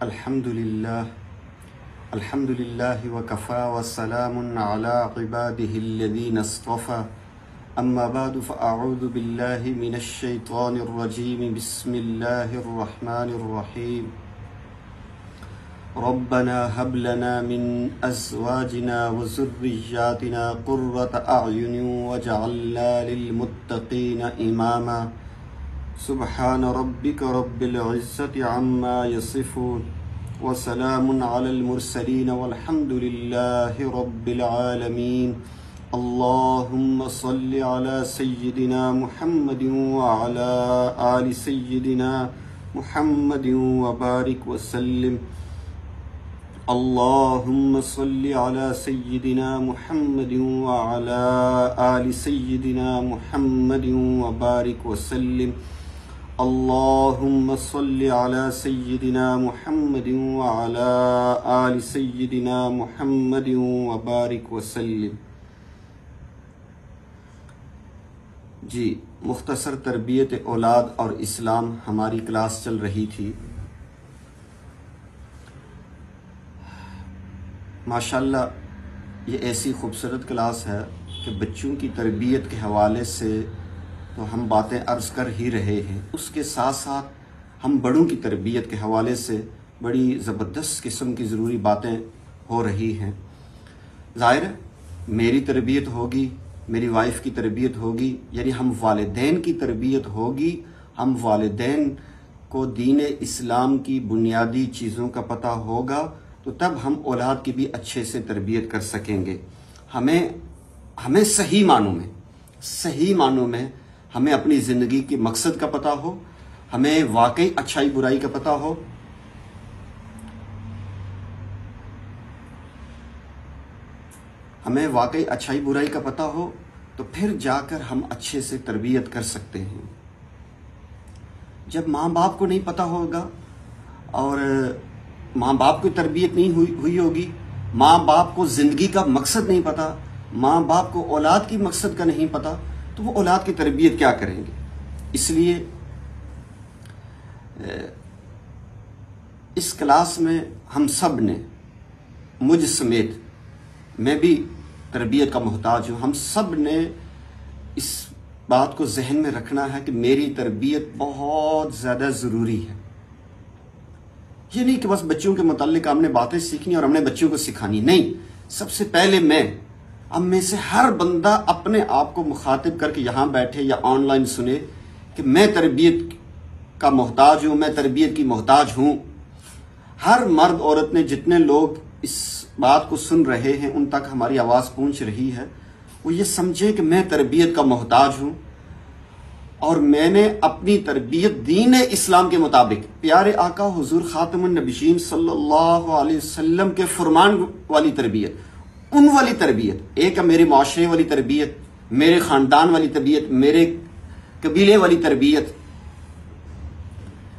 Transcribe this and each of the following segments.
الحمد للہ وکفا والسلام علی عباده الذین اصطفى اما بعد فاعوذ باللہ من الشیطان الرجیم بسم اللہ الرحمن الرحیم ربنا هب لنا من ازواجنا وذریاتنا قرة اعین واجعلنا للمتقین اماما سبحان ربک رب العزة عما یصفون وسلام علی المرسلین والحمد للہ رب العالمین اللہم صل علی سیدنا محمد وعلی آل سیدنا محمد وبارک وسلم اللہم صل علی سیدنا محمد وعلی آل سیدنا محمد وبارک وسلم اللہم صل علی سیدنا محمد وعلی آل سیدنا محمد وبارک وسلم۔ جی، مختصر تربیت اولاد اور اسلام ہماری کلاس چل رہی تھی۔ ماشاءاللہ یہ ایسی خوبصورت کلاس ہے کہ بچوں کی تربیت کے حوالے سے تو ہم باتیں عرض کر ہی رہے ہیں، اس کے ساتھ ساتھ ہم بڑوں کی تربیت کے حوالے سے بڑی زبردست قسم کی ضروری باتیں ہو رہی ہیں۔ ظاہر ہے میری تربیت ہوگی، میری وائف کی تربیت ہوگی، یعنی ہم والدین کی تربیت ہوگی، ہم والدین کو دین اسلام کی بنیادی چیزوں کا پتہ ہوگا تو تب ہم اولاد کی بھی اچھے سے تربیت کر سکیں گے۔ ہمیں صحیح معنوں میں ہمیں اپنی زندگی کے مقصد کا پتہ ہو، ہمیں واقعی اچھائی برائی کا پتہ ہو، تو پھر جا کر ہم اچھے سے تربیت کر سکتے ہیں۔ جب ماں باپ کو نہیں پتہ ہوگا اور ماں باپ کی تربیت نہیں ہوئی ہوگی، ماں باپ کو زندگی کا مقصد نہیں پتہ، ماں باپ کو اولاد کی مقصد کا نہیں پتہ، تو وہ اولاد کی تربیت کیا کریں گے؟ اس لیے اس کلاس میں ہم سب نے، مجھ سمیت، میں بھی تربیت کا محتاج ہوں، ہم سب نے اس بات کو ذہن میں رکھنا ہے کہ میری تربیت بہت زیادہ ضروری ہے۔ یہ نہیں کہ بس بچوں کے متعلق ہم نے باتیں سیکھنی اور ہم نے بچوں کو سکھانی، نہیں، سب سے پہلے اب میں سے ہر بندہ اپنے آپ کو مخاطب کر کے یہاں بیٹھے یا آن لائن سنے کہ میں تربیت کا محتاج ہوں، میں تربیت کی محتاج ہوں۔ ہر مرد عورت نے، جتنے لوگ اس بات کو سن رہے ہیں، ان تک ہماری آواز پہنچ رہی ہے، وہ یہ سمجھے کہ میں تربیت کا محتاج ہوں اور میں نے اپنی تربیت دین اسلام کے مطابق، پیارے آقا حضور خاتم النبیین صلی اللہ علیہ وسلم کے فرمان والی تربیت، ان والی تربیت، ایک ہے میرے معاشرے والی تربیت، میرے خاندان والی تربیت، میرے قبیلے والی تربیت،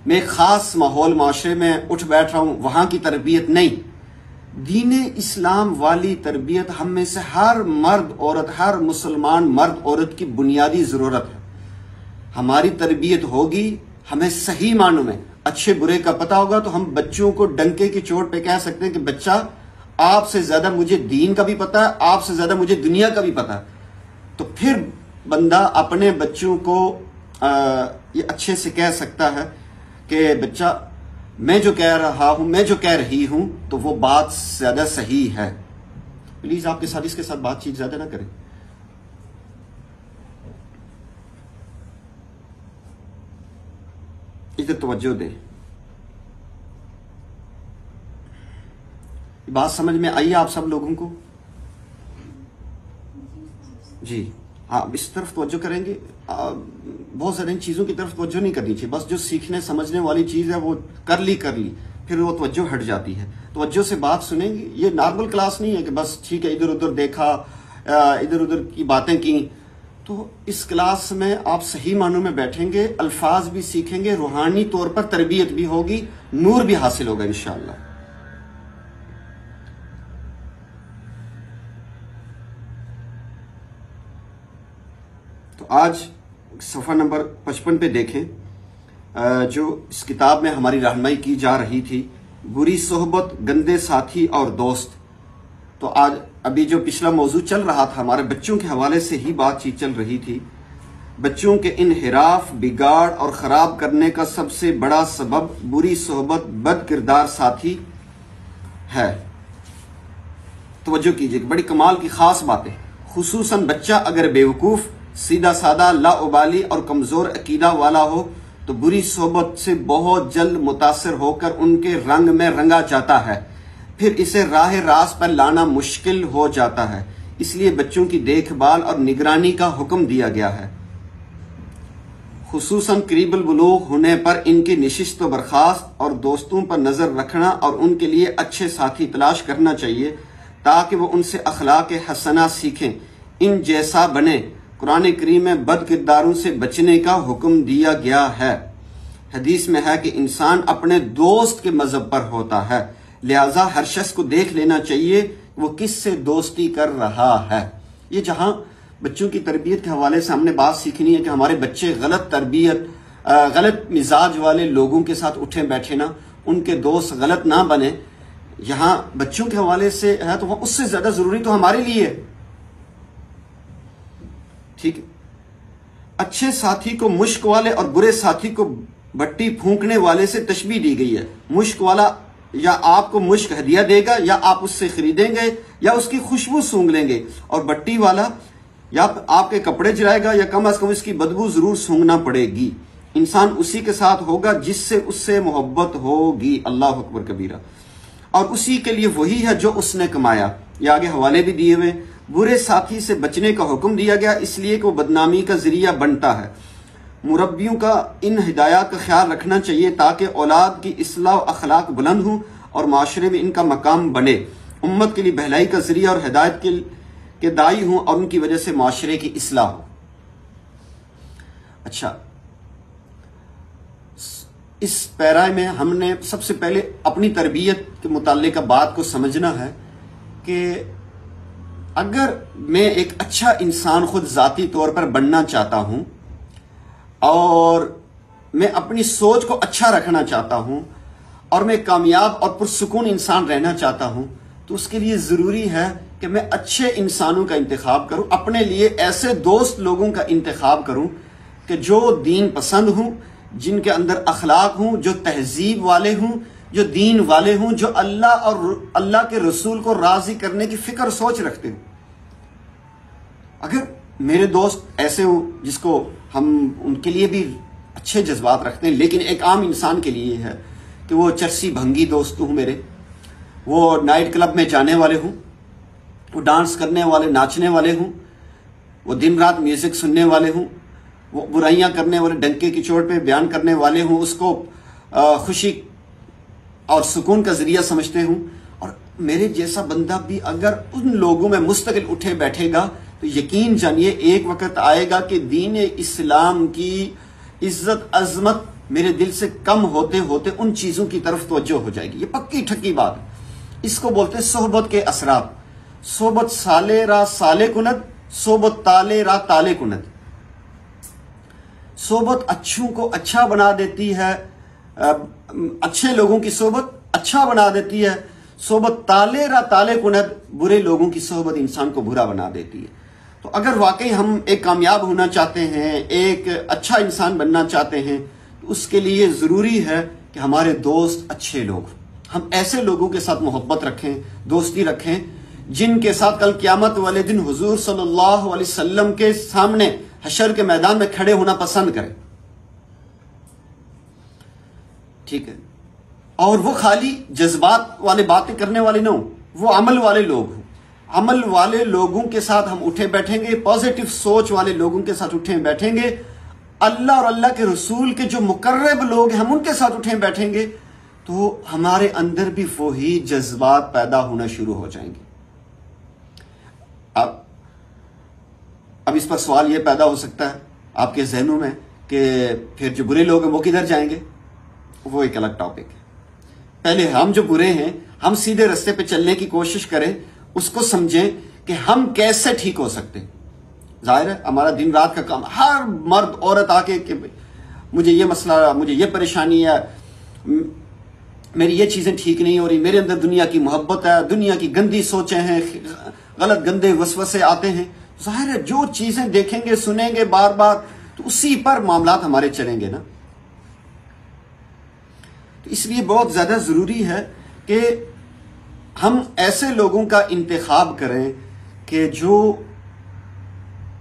میں خاص ماحول معاشرے میں اٹھ بیٹھ رہا ہوں وہاں کی تربیت، نہیں، دین اسلام والی تربیت ہم میں سے ہر مرد عورت، ہر مسلمان مرد عورت کی بنیادی ضرورت ہے۔ ہماری تربیت ہوگی، ہمیں صحیح معنوں میں اچھے برے کا پتہ ہوگا تو ہم بچوں کو ڈنکے کی چوٹ پہ کہہ سکتے ہیں کہ بچہ، آپ سے زیادہ مجھے دین کا بھی پتہ ہے، آپ سے زیادہ مجھے دنیا کا بھی پتہ ہے۔ تو پھر بندہ اپنے بچوں کو یہ اچھے سے کہہ سکتا ہے کہ بچہ، میں جو کہہ رہا ہوں، میں جو کہہ رہی ہوں تو وہ بات زیادہ صحیح ہے۔ پلیز آپ کے ساتھ اس کے ساتھ بات چیت زیادہ نہ کریں۔ ادھر توجہ دیں۔ بات سمجھ میں آئی آپ سب لوگوں کو؟ جی ہاں، اس طرف توجہ کریں گے، بہت زیادہ ان چیزوں کی طرف توجہ نہیں کرنی چاہیے، بس جو سیکھنے سمجھنے والی چیز ہے وہ کر لی پھر وہ توجہ ہٹ جاتی ہے۔ توجہ سے بات سنیں گے، یہ نارمل کلاس نہیں ہے کہ بس ٹھیک ہے ادھر ادھر دیکھا، ادھر ادھر کی باتیں کی۔ تو اس کلاس میں آپ صحیح معنوں میں بیٹھیں گے، الفاظ بھی سیکھیں گے، روحانی طور پر تربیت بھی ہوگی، نور بھی حاصل ہوگا انشاءاللہ۔ تو آج صفحہ نمبر 55 پہ دیکھیں، جو اس کتاب میں ہماری رہنمائی کی جا رہی تھی बुरी सोहबत, गंदे साथी और दोस्त। तो आज अभी जो पिछला मौजू चल रहा था, हमारे बच्चों के हवाले से ही बातचीत चल रही थी। बच्चों के इनहिराफ, बिगाड़ और ख़राब करने का सबसे बड़ा सबब बुरी सोहबत, बद किरदार साथी है। तवज्जो कीजिए, बड़ी कमाल की खास बात है। खुसूसन बच्चा अगर बेवकूफ़, सीधा सादा, लाउबाली और कमज़ोर अकीदा वाला हो तो बुरी सोहबत से बहुत जल्द मुतासर होकर उनके रंग में रंगा जाता है, फिर इसे राह रास्त पर लाना मुश्किल हो जाता है। इसलिए बच्चों की देखभाल और निगरानी का हुक्म दिया गया है। खुसूसन करीबुल बुलूग होने पर इनकी निशिस्त व बर्खास्त और दोस्तों पर नजर रखना और उनके लिए अच्छे साथी तलाश करना चाहिए ताकि वो उनसे अखलाक हसना सीखें, इन जैसा बने। कुरान करीम में बद किरदारों से बचने का हुक्म दिया गया है। हदीस में है कि इंसान अपने दोस्त के मजहब पर होता है, लिहाजा हर शख्स को देख लेना चाहिए वो किससे दोस्ती कर रहा है। ये जहां बच्चों की तरबियत के हवाले से हमने बात सीखनी है कि हमारे बच्चे गलत तरबियत, गलत मिजाज वाले लोगों के साथ उठे बैठे ना, उनके दोस्त गलत ना बने। यहां बच्चों के हवाले से है तो उससे ज्यादा जरूरी तो हमारे लिए है। ठीक है, अच्छे साथी को मुश्क वाले और बुरे साथी को भट्टी फूंकने वाले से तशबीह दी गई है। मुश्क वाला या आपको मुश्क हदिया देगा या आप उससे खरीदेंगे या उसकी खुशबू सूंघ लेंगे, और भट्टी वाला या आपके कपड़े जलाएगा या कम अज कम इसकी बदबू जरूर सूंघना पड़ेगी। इंसान उसी के साथ होगा जिससे उससे मोहब्बत होगी। अल्लाह अकबर कबीरा। और उसी के लिए वही है जो उसने कमाया। ये आगे हवाले भी दिए हुए। बुरे साथी से बचने का हुक्म दिया गया इसलिए कि वो बदनामी का जरिया बनता है। मुरब्बियों का इन हिदायत का ख्याल रखना चाहिए ताकि औलाद की इस्लाह और अखलाक बुलंद हो और माशरे में इनका मकाम बने, उम्मत के लिए भलाई का जरिया और हिदायत के दाई हों और उनकी वजह से माशरे की इस्लाह हो। अच्छा, इस पैरा में हमने सबसे पहले अपनी तरबियत के मुताल्लिक बात को समझना है कि अगर मैं एक अच्छा इंसान खुद जाती तौर पर बनना चाहता हूं और मैं अपनी सोच को अच्छा रखना चाहता हूं और मैं कामयाब और पुरसुकून इंसान रहना चाहता हूं, तो उसके लिए जरूरी है कि मैं अच्छे इंसानों का इंतखाब करूं, अपने लिए ऐसे दोस्त लोगों का इंतखाब करूं कि जो दीन पसंद हों, जिनके अंदर अखलाक हों, जो तहजीब वाले हों, जो दीन वाले हों, जो अल्लाह और अल्लाह के रसूल को राजी करने की फिक्र सोच रखते हो। अगर मेरे दोस्त ऐसे हो जिसको हम उनके लिए भी अच्छे जज्बात रखते हैं, लेकिन एक आम इंसान के लिए है कि वो चरसी भंगी दोस्त हूं मेरे, वो नाइट क्लब में जाने वाले हूं, वो डांस करने वाले, नाचने वाले हूं, वो दिन रात म्यूजिक सुनने वाले हूं, वो बुराइयां करने वाले, डंके की चोट पे बयान करने वाले हूं, उसको खुशी और सुकून का जरिया समझते हूं। और मेरे जैसा बंदा भी अगर उन लोगों में मुस्तकिल उठे बैठेगा तो यकीन जानिए एक वक्त आएगा कि दीन इस्लाम की इज्जत अजमत मेरे दिल से कम होते होते उन चीजों की तरफ तवज्जो हो जाएगी। ये पक्की ठक्की बात है। इसको बोलते हैं सोहबत के असरात। सोहबत साले रा साले कुनत, सोहबत ताले रा ताले कुनत। सोहबत अच्छों को अच्छा बना देती है, अच्छे लोगों की सोहबत अच्छा बना देती है। सोहबत ताले रा ताले कुनत, बुरे लोगों की सोहबत इंसान को बुरा बना देती है। तो अगर वाकई हम एक कामयाब होना चाहते हैं, एक अच्छा इंसान बनना चाहते हैं, तो उसके लिए जरूरी है कि हमारे दोस्त अच्छे लोग, हम ऐसे लोगों के साथ मोहब्बत रखें, दोस्ती रखें जिनके साथ कल क़यामत वाले दिन हुजूर सल्लल्लाहु अलैहि वसल्लम के सामने हशर के मैदान में खड़े होना पसंद करें। ठीक है, और वो खाली जज्बात वाले बातें करने वाले ना हो, वो अमल वाले लोग हों। अमल वाले लोगों के साथ हम उठे बैठेंगे, पॉजिटिव सोच वाले लोगों के साथ उठे बैठेंगे, अल्लाह और अल्लाह के रसूल के जो मुकर्रब लोग हैं हम उनके साथ उठे बैठेंगे, तो हमारे अंदर भी वही जज्बात पैदा होना शुरू हो जाएंगे। अब इस पर सवाल यह पैदा हो सकता है आपके जहनों में कि फिर जो बुरे लोग हैं वो किधर जाएंगे। वो एक अलग टॉपिक है। पहले हम जो बुरे हैं, हम सीधे रास्ते पे चलने की कोशिश करें, उसको समझें कि हम कैसे ठीक हो सकते हैं। जाहिर है हमारा दिन रात का काम, हर मर्द औरत आके कि मुझे ये मसला, मुझे ये परेशानी है, میری یہ چیزیں ٹھیک نہیں ہو رہی، میرے اندر دنیا کی محبت ہے، دنیا کی گندی سوچیں ہیں، غلط گندے وسوسے آتے ہیں، ظاہر ہے جو چیزیں دیکھیں گے سنیں گے بار بار تو اسی پر معاملات ہمارے چلیں گے نا۔ تو اس لیے بہت زیادہ ضروری ہے کہ ہم ایسے لوگوں کا انتخاب کریں کہ جو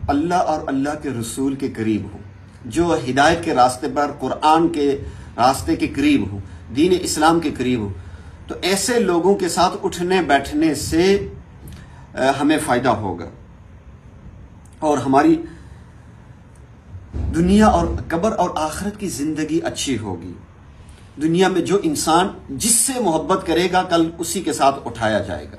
اللہ اور اللہ کے رسول کے قریب ہوں، جو ہدایت کے راستے پر، قرآن کے راستے کے قریب ہوں، دین اسلام کے قریب ہوں۔ تو ایسے لوگوں کے ساتھ اٹھنے بیٹھنے سے ہمیں فائدہ ہوگا اور ہماری دنیا اور قبر اور آخرت کی زندگی اچھی ہوگی۔ دنیا میں جو انسان جس سے محبت کرے گا کل اسی کے ساتھ اٹھایا جائے گا۔